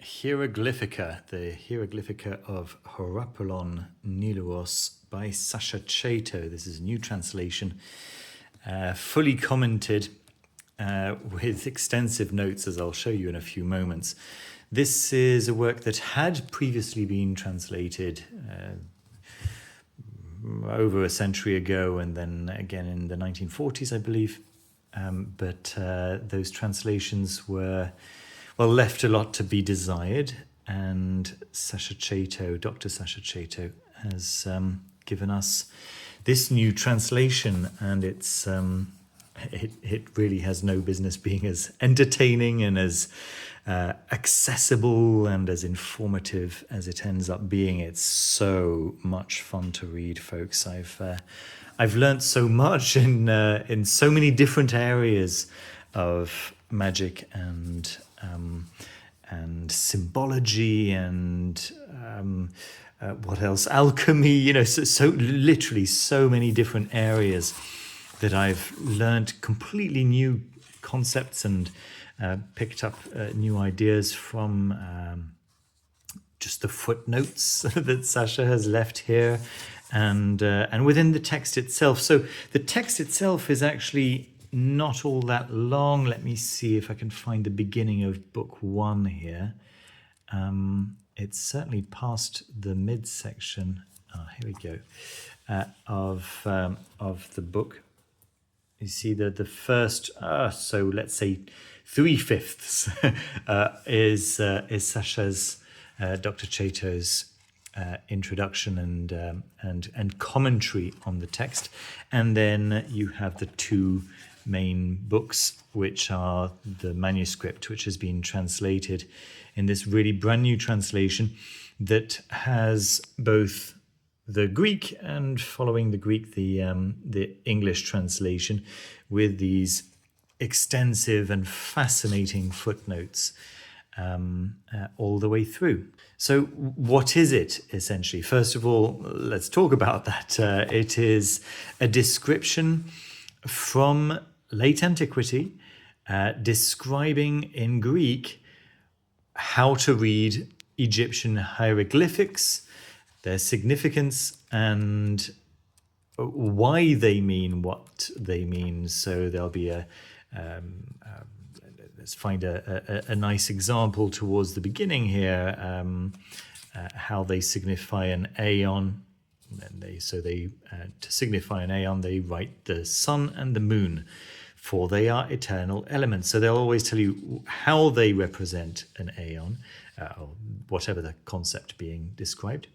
Hieroglyphica, the Hieroglyphica of Horapollon Niluos by Sasha Chaitow. This is a new translation, fully commented with extensive notes, as I'll show you in a few moments. This is a work that had previously been translated over a century ago, and then again in the 1940s, I believe. But those translations were, well, left a lot to be desired, and Dr. Sasha Chaitow has given us this new translation, and it really has no business being as entertaining and as accessible and as informative as it ends up being. It's so much fun to read, folks. I've learnt so much in so many different areas of magic and symbology and what else? Alchemy. So literally so many different areas that I've learnt completely new concepts and picked up new ideas from just the footnotes that Sasha has left here, and within the text itself. So the text itself is actually not all that long. Let me see if I can find the beginning of book 1 here. It's certainly past the midsection. Here we go. Of the book. You see that the first, so let's say 3/5 is Sasha's, Dr. Chaitow's introduction and commentary on the text, and then you have the two main books, which are the manuscript, which has been translated in this really brand new translation that has both the Greek and, following the Greek, the English translation with these extensive and fascinating footnotes all the way through. So what is it, essentially? First of all, let's talk about that. It is a description from late antiquity, describing in Greek how to read Egyptian hieroglyphics, their significance, and why they mean what they mean. So there'll be let's find a nice example towards the beginning here, how they signify an aeon. And to signify an aeon, they write the sun and the moon, for they are eternal elements. So they'll always tell you how they represent an aeon, or whatever the concept being described,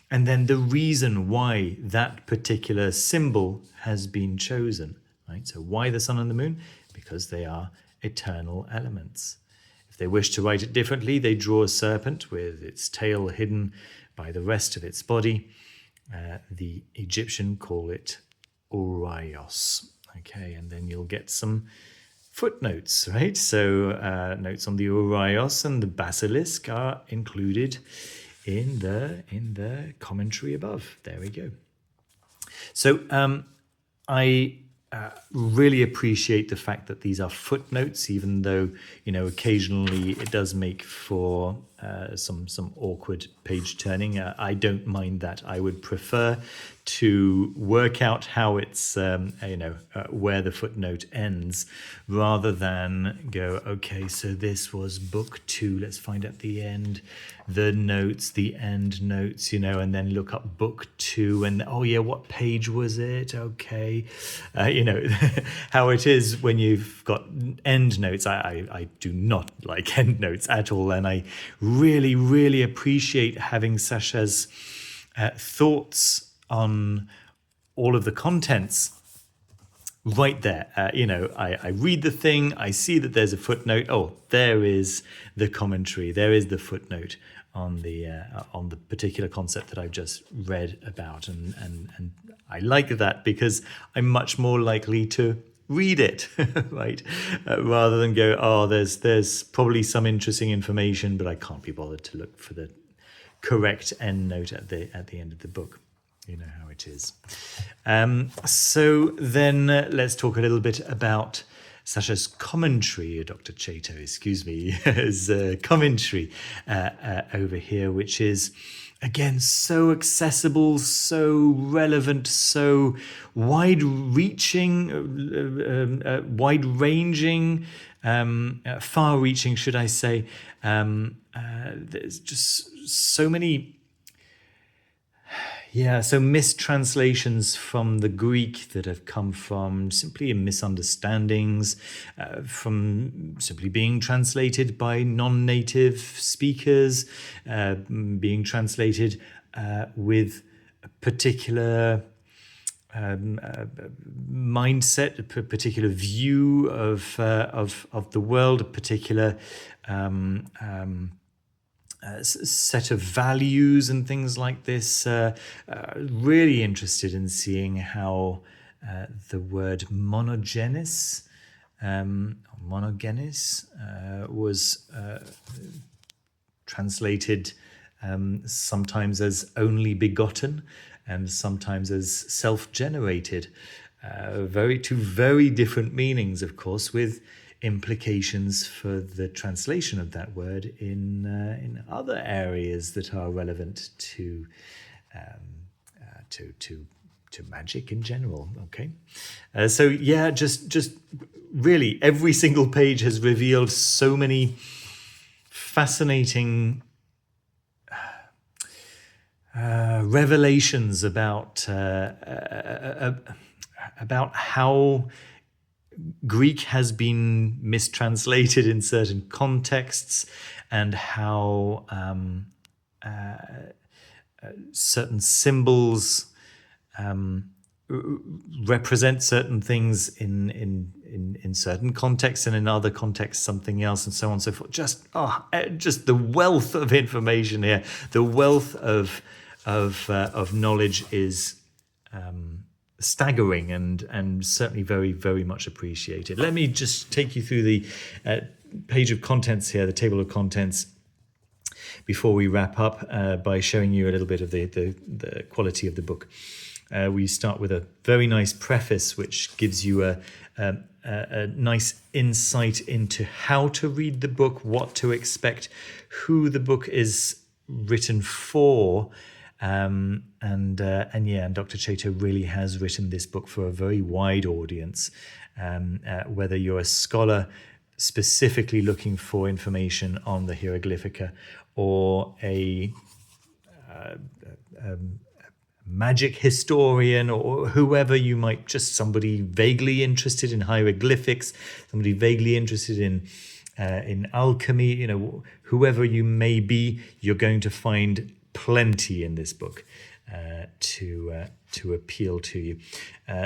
and then the reason why that particular symbol has been chosen, right? So why the sun and the moon? Because they are eternal elements. If they wish to write it differently, they draw a serpent with its tail hidden by the rest of its body. The Egyptian call it Urios. Okay, and then you'll get some footnotes, right? So notes on the Urios and the basilisk are included in the commentary above. There we go. So I really appreciate the fact that these are footnotes, even though occasionally it does make for some awkward page turning. I don't mind that. I would prefer to work out how it's where the footnote ends, rather than go, okay, so this was book 2, let's find out the end, the notes, the end notes, and then look up book 2 and, oh yeah, what page was it? Okay. How it is when you've got end notes. I do not like end notes at all, and I really, really appreciate having Sasha's thoughts on all of the contents right there. I read the thing, I see that there's a footnote. Oh, there is the commentary. There is the footnote on the particular concept that I've just read about, and I like that because I'm much more likely to read it, right? Rather than go, oh, there's probably some interesting information, but I can't be bothered to look for the correct end note at the end of the book. You know how it is. So then let's talk a little bit about Sasha's commentary, Dr. Chaitow, excuse me, his commentary over here, which is, again, so accessible, so relevant, so wide-reaching, wide-ranging, far-reaching, should I say. There's just so many... so mistranslations from the Greek that have come from simply misunderstandings, from simply being translated by non-native speakers, being translated with a particular mindset, a particular view of the world, a particular set of values and things like this. Really interested in seeing how the word monogenes was translated sometimes as only begotten and sometimes as self-generated. Two very different meanings, of course, with implications for the translation of that word in other areas that are relevant to magic in general. Okay, just really every single page has revealed so many fascinating revelations about how Greek has been mistranslated in certain contexts, and how certain symbols represent certain things in certain contexts, and in other contexts something else, and so on and so forth. Just the wealth of information here, the wealth of knowledge is staggering and certainly very, very much appreciated. Let me just take you through the page of contents here, the table of contents, before we wrap up by showing you a little bit of the quality of the book. We start with a very nice preface which gives you a nice insight into how to read the book, what to expect, who the book is written for. And Dr. Chaitow really has written this book for a very wide audience. Whether you're a scholar specifically looking for information on the Hieroglyphica, or a magic historian, or whoever you might, just somebody vaguely interested in hieroglyphics, somebody vaguely interested in alchemy, whoever you may be, you're going to find plenty in this book to appeal to you.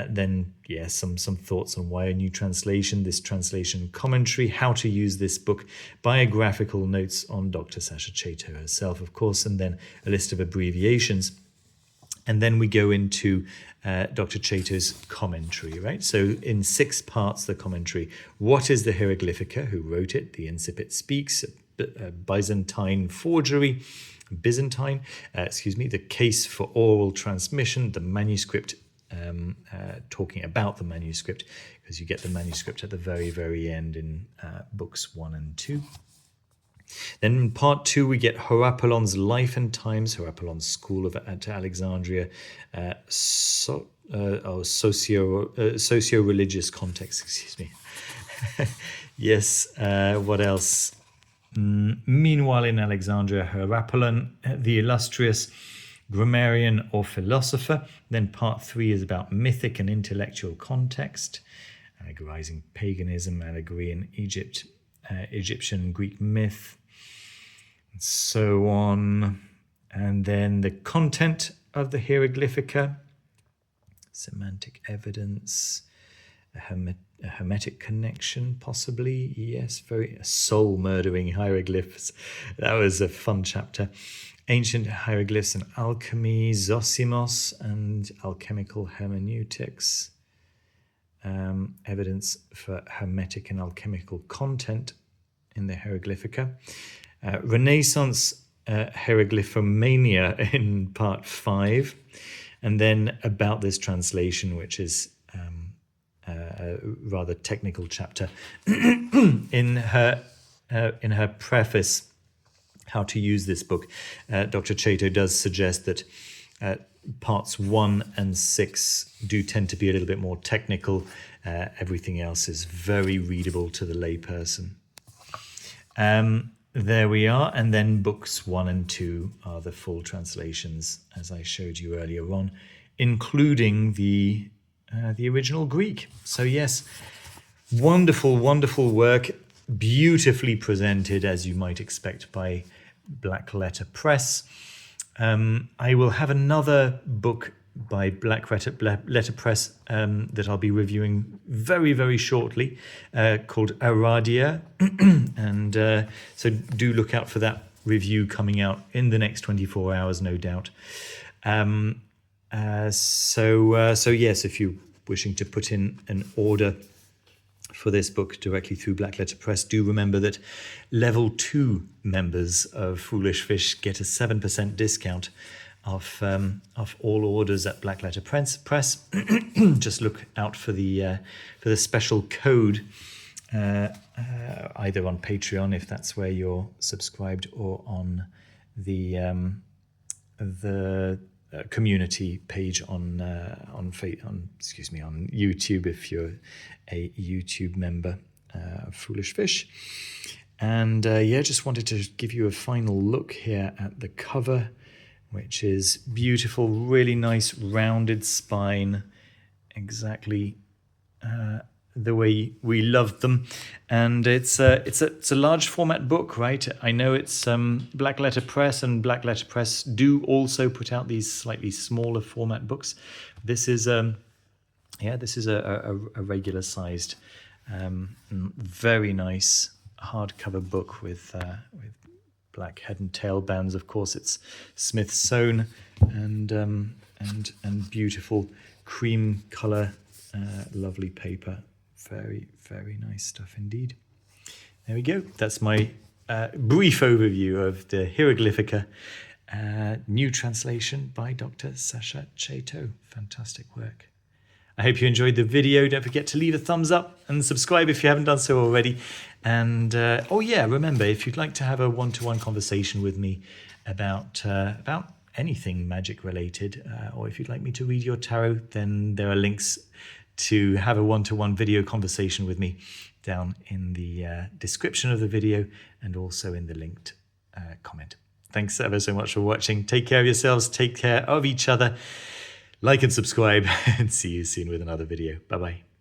Then some thoughts on why a new translation, this translation commentary, how to use this book, biographical notes on Dr. Sasha Chaitow herself, of course, and then a list of abbreviations. And then we go into Dr. Chaitow's commentary, right? So in 6 parts, the commentary. What is the Hieroglyphica? Who wrote it? The incipit speaks. Byzantine forgery. The case for oral transmission, the manuscript, talking about the manuscript, because you get the manuscript at the very, very end in books 1 and 2. Then in part 2, we get Horapollon's life and times, Horapollon's school at Alexandria, socio-religious context, excuse me. Yes, what else? Meanwhile, in Alexandria, Horapollon, the illustrious grammarian or philosopher. Then part 3 is about mythic and intellectual context, allegorizing paganism, allegory in Egypt, Egyptian Greek myth, and so on. And then the content of the Hieroglyphica, semantic evidence, a hermetic connection, possibly. Yes, very soul-murdering hieroglyphs. That was a fun chapter. Ancient hieroglyphs and alchemy, Zosimos and alchemical hermeneutics. Evidence for hermetic and alchemical content in the Hieroglyphica. Renaissance hieroglyphomania in part 5. And then about this translation, which is a rather technical chapter. In her preface, How to Use This Book, Dr. Chaitow does suggest that parts 1 and 6 do tend to be a little bit more technical. Everything else is very readable to the layperson. There we are, and then books 1 and 2 are the full translations, as I showed you earlier on, including the original Greek. So yes, wonderful, wonderful work, beautifully presented, as you might expect, by Black Letter Press. I will have another book by Black Letter Press that I'll be reviewing very, very shortly, called Aradia. And so do look out for that review coming out in the next 24 hours, no doubt. So yes, if you're wishing to put in an order for this book directly through Black Letter Press, do remember that level 2 members of Foolish Fish get a 7% discount off all orders at Black Letter Press. Just look out for the special code either on Patreon if that's where you're subscribed, or on the community page on YouTube if you're a YouTube member of Foolish Fish. And just wanted to give you a final look here at the cover, which is beautiful, really nice rounded spine, exactly the way we love them. And it's a large format book, right? I know it's Black Letter Press, and Black Letter Press do also put out these slightly smaller format books. This is a regular sized, very nice hardcover book with black head and tail bands. Of course, it's Smith sewn and beautiful cream color, lovely paper. Very, very nice stuff indeed. There we go. That's my brief overview of the Hieroglyphica, new translation by Dr. Sasha Chaitow. Fantastic work. I hope you enjoyed the video. Don't forget to leave a thumbs up and subscribe if you haven't done so already. And remember, if you'd like to have a one-to-one conversation with me about anything magic related, or if you'd like me to read your tarot, then there are links to have a one-to-one video conversation with me down in the description of the video and also in the linked comment. Thanks ever so much for watching. Take care of yourselves. Take care of each other. Like and subscribe, and see you soon with another video. Bye-bye.